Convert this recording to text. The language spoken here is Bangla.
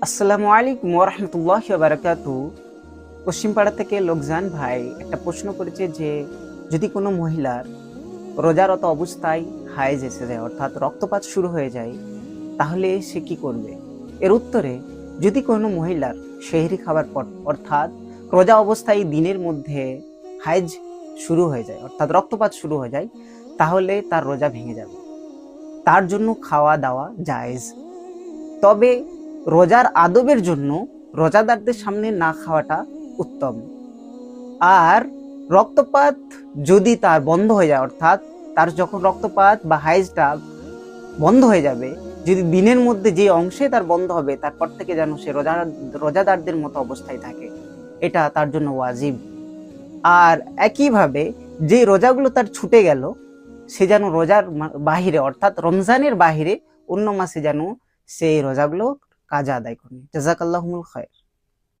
আসসালামু আলাইকুম ওরহমতুল্লাহ বারাকাতু। পশ্চিমপাড়া থেকে লোকজান ভাই একটা প্রশ্ন করেছে যে যদি কোনো মহিলার রোজারত অবস্থায় হায়েজ এসে যায়, অর্থাৎ রক্তপাত শুরু হয়ে যায়, তাহলে সে কি করবে? এর উত্তরে, যদি কোনো মহিলার সেহরি খাবার পর অর্থাৎ রোজা অবস্থায় দিনের মধ্যে হায়েজ শুরু হয়ে যায়, অর্থাৎ রক্তপাত শুরু হয়ে যায়, তাহলে তার রোজা ভেঙে যাবে। তার জন্য খাওয়া দাওয়া জায়েজ, তবে রোজার আদবের জন্য রোজাদারদের সামনে না খাওয়াটা উত্তম। আর রক্তপাত যদি তার বন্ধ হয়ে যায়, অর্থাৎ তার যখন রক্তপাত বা হাইজটা বন্ধ হয়ে যাবে, যদি দিনের মধ্যে যে অংশে তার বন্ধ হবে তারপর থেকে যেন সে রোজাদারদের মতো অবস্থায় থাকে, এটা তার জন্য ওয়াজিব। আর একইভাবে যে রোজাগুলো তার ছুটে গেল, সে যেন রোজার বাহিরে অর্থাৎ রমজানের বাহিরে অন্য মাসে যেন সেই রোজাগুলো কাজা আদায় করে। জাযাকাল্লাহুল খায়র।